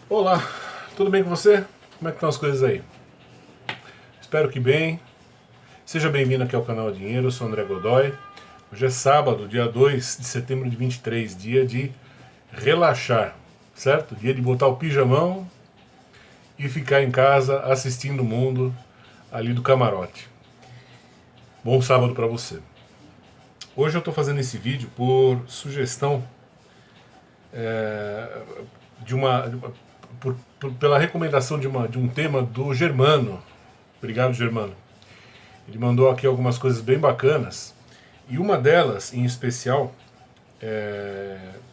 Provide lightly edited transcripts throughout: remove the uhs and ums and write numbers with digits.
Olá, tudo bem com você? Como é que estão as coisas aí? Espero que bem. Seja bem-vindo aqui ao canal Dinheiro, eu sou André Godoy. Hoje é sábado, dia 2 de setembro de 23, dia de relaxar, certo? Dia de botar o pijamão e ficar em casa assistindo o mundo ali do camarote. Bom sábado para você. Hoje eu estou fazendo esse vídeo por sugestão pela recomendação de um tema do Germano. Obrigado, Germano. Ele mandou aqui algumas coisas bem bacanas. E uma delas, em especial,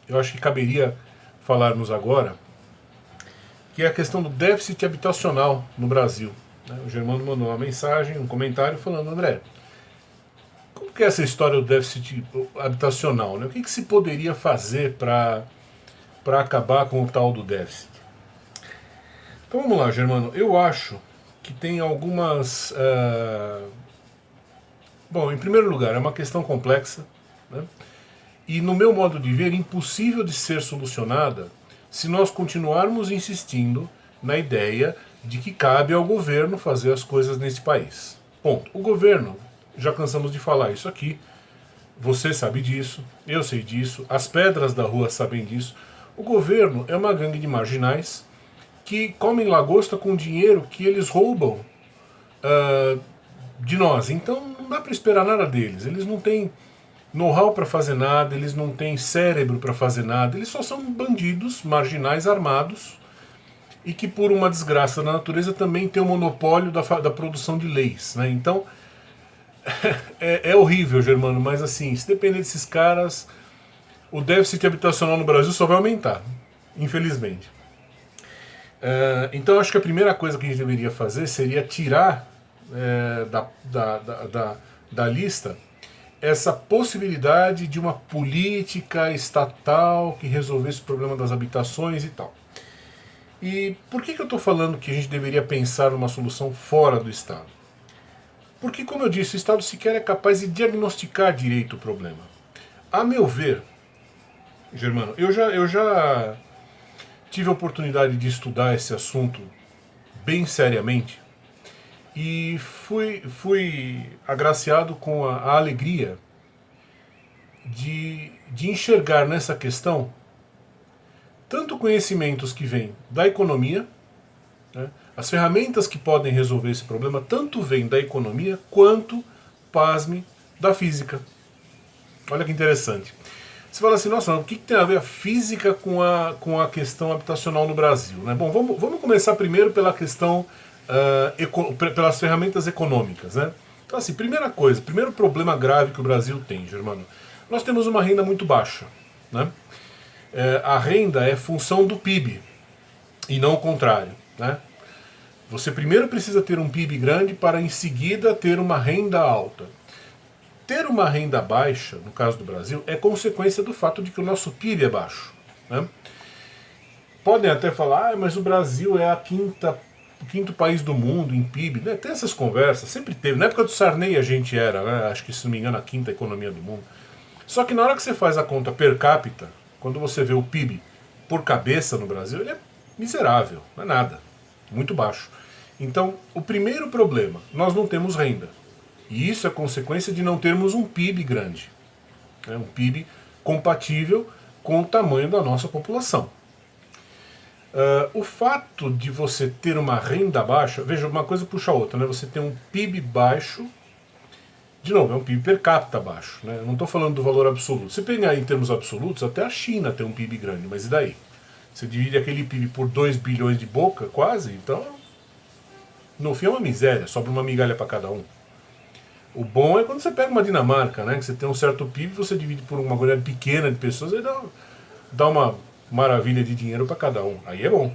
eu acho que caberia falarmos agora, que é a questão do déficit habitacional no Brasil. O Germano mandou uma mensagem, um comentário falando: André, como que é essa história do déficit habitacional? Né? O que se poderia fazer para acabar com o tal do déficit? Então vamos lá, Germano. Eu acho que tem algumas... Bom, em primeiro lugar, é uma questão complexa, né? E no meu modo de ver, impossível de ser solucionada se nós continuarmos insistindo na ideia de que cabe ao governo fazer as coisas nesse país. Ponto. O governo, já cansamos de falar isso aqui, você sabe disso, eu sei disso, as pedras da rua sabem disso. O governo é uma gangue de marginais que comem lagosta com o dinheiro que eles roubam de nós. Então não dá para esperar nada deles. Eles não têm know-how para fazer nada, eles não têm cérebro para fazer nada, eles só são bandidos marginais armados e que por uma desgraça da natureza também tem o monopólio da produção de leis, né? Então é horrível, Germano, mas assim, se depender desses caras, o déficit habitacional no Brasil só vai aumentar, infelizmente. Então acho que a primeira coisa que a gente deveria fazer seria tirar da lista essa possibilidade de uma política estatal que resolvesse o problema das habitações e tal. E por que eu estou falando que a gente deveria pensar numa solução fora do Estado? Porque, como eu disse, o Estado sequer é capaz de diagnosticar direito o problema. A meu ver, Germano, eu já tive a oportunidade de estudar esse assunto bem seriamente e fui agraciado com a alegria de enxergar nessa questão tanto conhecimentos que vêm da economia, né, as ferramentas que podem resolver esse problema tanto vêm da economia quanto, pasme, da física. Olha que interessante. Você fala assim, nossa, o que tem a ver a física com a questão habitacional no Brasil? Né? Bom, vamos começar primeiro pela questão, pelas ferramentas econômicas. Né? Então assim, primeira coisa, primeiro problema grave que o Brasil tem, Germano, nós temos uma renda muito baixa. Né? A renda é função do PIB, e não o contrário. Né? Você primeiro precisa ter um PIB grande para em seguida ter uma renda alta. Ter uma renda baixa, no caso do Brasil, é consequência do fato de que o nosso PIB é baixo. Né? Podem até falar, mas o Brasil é o quinto país do mundo em PIB. Né? Tem essas conversas, sempre teve. Na época do Sarney a gente era, né? Acho que se não me engano, a quinta economia do mundo. Só que na hora que você faz a conta per capita, quando você vê o PIB por cabeça no Brasil, ele é miserável, não é nada, muito baixo. Então, o primeiro problema, nós não temos renda. E isso é consequência de não termos um PIB grande. Né? Um PIB compatível com o tamanho da nossa população. O fato de você ter uma renda baixa, veja, uma coisa puxa a outra, né? Você tem um PIB baixo, de novo, é um PIB per capita baixo. Né? Eu não estou falando do valor absoluto. Se pegar em termos absolutos, até a China tem um PIB grande, mas e daí? Você divide aquele PIB por 2 bilhões de boca, quase, então no fim é uma miséria, sobra uma migalha para cada um. O bom é quando você pega uma Dinamarca, né, que você tem um certo PIB, você divide por uma quantidade pequena de pessoas, aí dá uma maravilha de dinheiro para cada um. Aí é bom.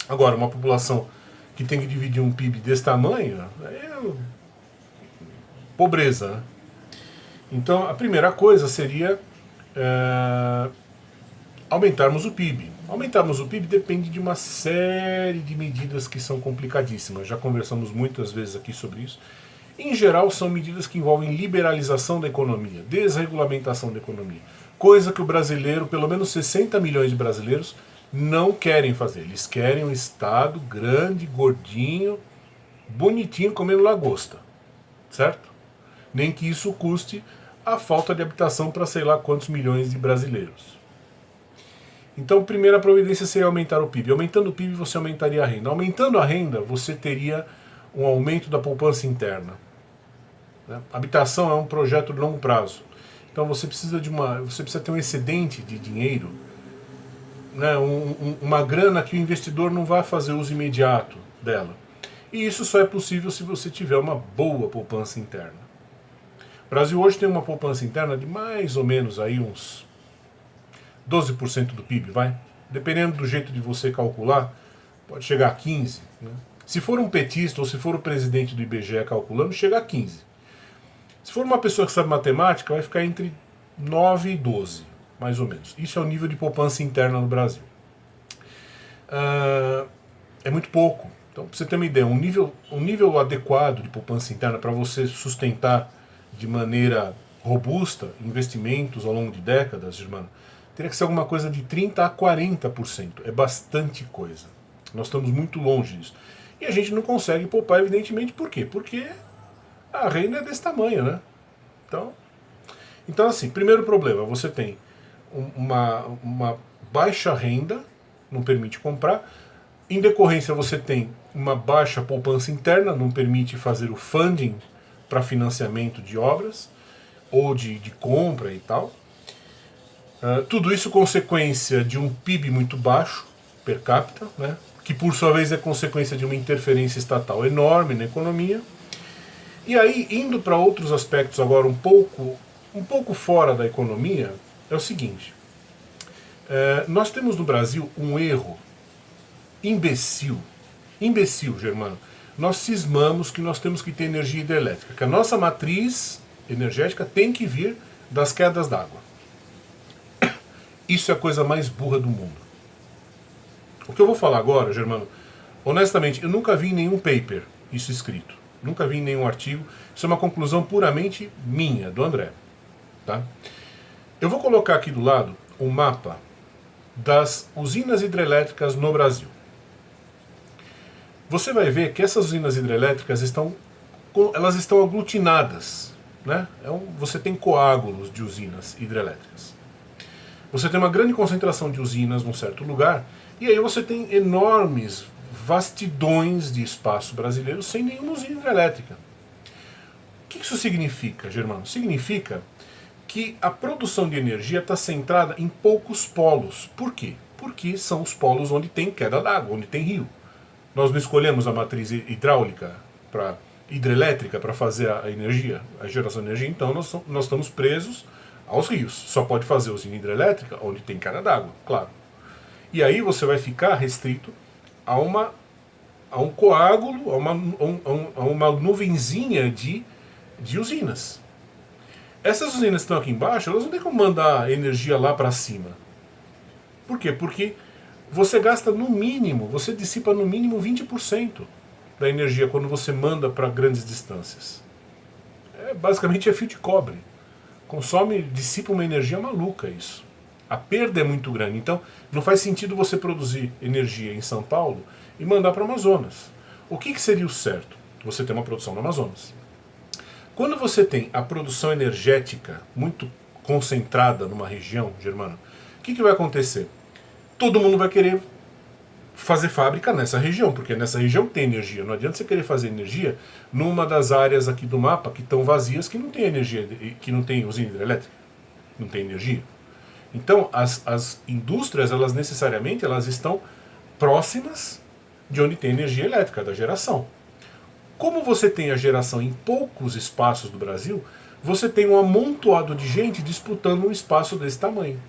Agora, uma população que tem que dividir um PIB desse tamanho, é pobreza. Né? Então, a primeira coisa seria aumentarmos o PIB. Aumentarmos o PIB depende de uma série de medidas que são complicadíssimas. Já conversamos muitas vezes aqui sobre isso. Em geral, são medidas que envolvem liberalização da economia, desregulamentação da economia. Coisa que o brasileiro, pelo menos 60 milhões de brasileiros, não querem fazer. Eles querem um Estado grande, gordinho, bonitinho, comendo lagosta, certo? Nem que isso custe a falta de habitação para sei lá quantos milhões de brasileiros. Então, a primeira providência seria aumentar o PIB. Aumentando o PIB, você aumentaria a renda. Aumentando a renda, você teria um aumento da poupança interna. Habitação é um projeto de longo prazo. Então, você precisa ter um excedente de dinheiro, né, uma grana que o investidor não vai fazer uso imediato dela. E isso só é possível se você tiver uma boa poupança interna. O Brasil hoje tem uma poupança interna de mais ou menos aí uns 12% do PIB, vai? Dependendo do jeito de você calcular, pode chegar a 15%. Né? Se for um petista ou se for o presidente do IBGE calculando, chega a 15%. Se for uma pessoa que sabe matemática, vai ficar entre 9 e 12, mais ou menos. Isso é o nível de poupança interna no Brasil. É muito pouco. Então, para você ter uma ideia, um nível adequado de poupança interna para você sustentar de maneira robusta investimentos ao longo de décadas, Germano, teria que ser alguma coisa de 30% a 40%. É bastante coisa. Nós estamos muito longe disso. E a gente não consegue poupar, evidentemente, por quê? Porque a renda é desse tamanho, né? Então assim, primeiro problema, você tem uma baixa renda, não permite comprar. Em decorrência, você tem uma baixa poupança interna, não permite fazer o funding para financiamento de obras ou de compra e tal. Tudo isso consequência de um PIB muito baixo per capita, né, que por sua vez é consequência de uma interferência estatal enorme na economia. E aí, indo para outros aspectos agora um pouco fora da economia, é o seguinte. Nós temos no Brasil um erro imbecil, Germano. Nós cismamos que nós temos que ter energia hidrelétrica, que a nossa matriz energética tem que vir das quedas d'água. Isso é a coisa mais burra do mundo. O que eu vou falar agora, Germano, honestamente, eu nunca vi em nenhum paper isso escrito. Nunca vi em nenhum artigo. Isso é uma conclusão puramente minha, do André. Tá? Eu vou colocar aqui do lado um mapa das usinas hidrelétricas no Brasil. Você vai ver que essas usinas hidrelétricas estão aglutinadas. Né? Você tem coágulos de usinas hidrelétricas. Você tem uma grande concentração de usinas num certo lugar, e aí você tem enormes vastidões de espaço brasileiro sem nenhuma usina hidrelétrica. O que isso significa, Germano? Significa que a produção de energia está centrada em poucos polos. Por quê? Porque são os polos onde tem queda d'água, onde tem rio. Nós não escolhemos a matriz hidrelétrica para fazer a energia, a geração de energia, então nós estamos presos aos rios. Só pode fazer usina hidrelétrica onde tem queda d'água, claro. E aí você vai ficar restrito a um coágulo, a uma nuvenzinha de usinas. Essas usinas que estão aqui embaixo, elas não têm como mandar energia lá para cima. Por quê? Porque você gasta no mínimo, você dissipa no mínimo 20% da energia quando você manda para grandes distâncias. Basicamente é fio de cobre. Dissipa uma energia maluca isso. A perda é muito grande. Então, não faz sentido você produzir energia em São Paulo e mandar para o Amazonas. O que seria o certo? Você tem uma produção no Amazonas. Quando você tem a produção energética muito concentrada numa região, Germano, o que vai acontecer? Todo mundo vai querer fazer fábrica nessa região, porque nessa região tem energia. Não adianta você querer fazer energia numa das áreas aqui do mapa que estão vazias, que não tem energia, que não tem usina hidrelétrica, não tem energia. Então, as indústrias, elas necessariamente estão próximas de onde tem energia elétrica, da geração. Como você tem a geração em poucos espaços do Brasil, você tem um amontoado de gente disputando um espaço desse tamanho.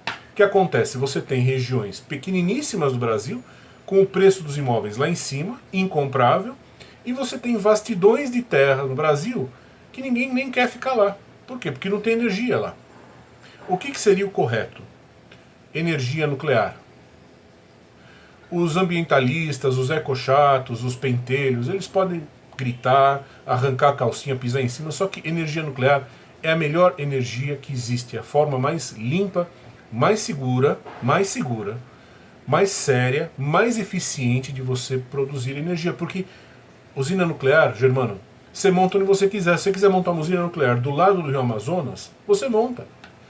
O que acontece? Você tem regiões pequeniníssimas do Brasil, com o preço dos imóveis lá em cima, incomprável, e você tem vastidões de terra no Brasil que ninguém nem quer ficar lá. Por quê? Porque não tem energia lá. O que seria o correto? Energia nuclear. Os ambientalistas, os ecochatos, os pentelhos, eles podem gritar, arrancar a calcinha, pisar em cima, só que energia nuclear é a melhor energia que existe, é a forma mais limpa, mais segura mais séria, mais eficiente de você produzir energia. Porque usina nuclear, Germano, você monta onde você quiser. Se você quiser montar uma usina nuclear do lado do Rio Amazonas, você monta.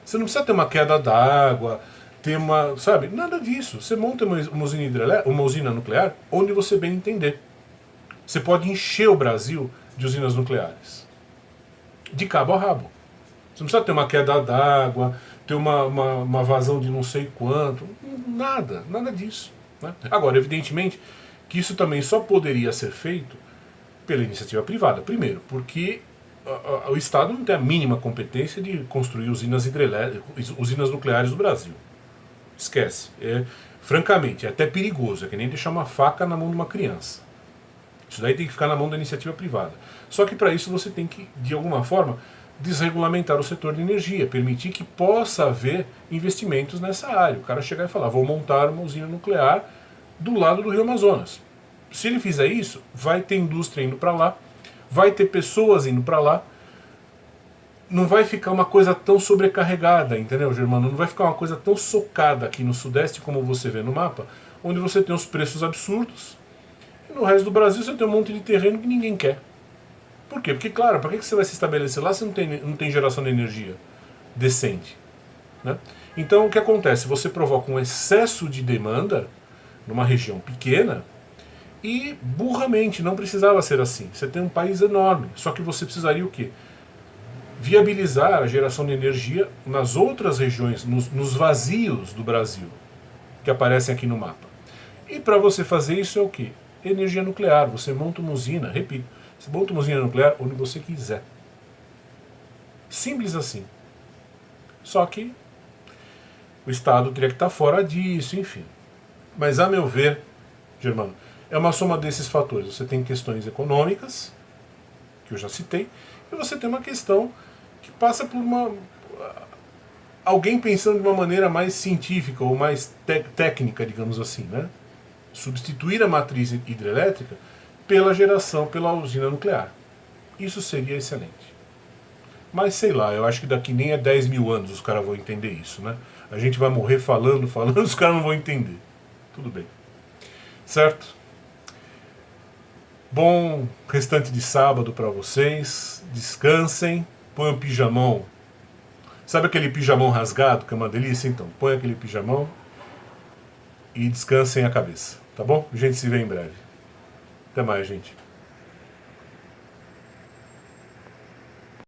Você não precisa ter uma queda d'água, ter uma, sabe, nada disso. Você monta uma usina nuclear onde você bem entender. Você pode encher o Brasil de usinas nucleares, de cabo a rabo. Você não precisa ter uma queda d'água, ter uma vazão de não sei quanto, nada disso. Né? Agora, evidentemente, que isso também só poderia ser feito pela iniciativa privada. Primeiro, porque o Estado não tem a mínima competência de construir usinas nucleares no Brasil. Esquece. Francamente, é até perigoso. É que nem deixar uma faca na mão de uma criança. Isso daí tem que ficar na mão da iniciativa privada. Só que para isso você tem que, de alguma forma, desregulamentar o setor de energia, permitir que possa haver investimentos nessa área. O cara chegar e falar, vou montar uma usina nuclear do lado do Rio Amazonas. Se ele fizer isso, vai ter indústria indo para lá, vai ter pessoas indo para lá, não vai ficar uma coisa tão sobrecarregada, entendeu, Germano? Não vai ficar uma coisa tão socada aqui no Sudeste como você vê no mapa, onde você tem os preços absurdos, e no resto do Brasil você tem um monte de terreno que ninguém quer. Por quê? Porque, claro, para que você vai se estabelecer lá se não tem geração de energia decente? Né? Então, o que acontece? Você provoca um excesso de demanda numa região pequena e, burramente, não precisava ser assim. Você tem um país enorme, só que você precisaria o quê? Viabilizar a geração de energia nas outras regiões, nos vazios do Brasil, que aparecem aqui no mapa. E para você fazer isso é o quê? Energia nuclear. Você monta uma usina, repito, você monta uma usina nuclear onde você quiser. Simples assim. Só que o Estado teria que estar fora disso, enfim. Mas, a meu ver, Germano, é uma soma desses fatores. Você tem questões econômicas, que eu já citei, e você tem uma questão que passa por alguém pensando de uma maneira mais científica ou mais técnica, digamos assim, né? Substituir a matriz hidrelétrica pela geração, pela usina nuclear. Isso seria excelente. Mas sei lá, eu acho que daqui nem a 10 mil anos os caras vão entender isso, né? A gente vai morrer falando, os caras não vão entender. Tudo bem. Certo? Bom restante de sábado para vocês. Descansem. Põe um pijamão. Sabe aquele pijamão rasgado que é uma delícia? Então, põe aquele pijamão e descansem a cabeça. Tá bom? A gente se vê em breve. Até mais, gente.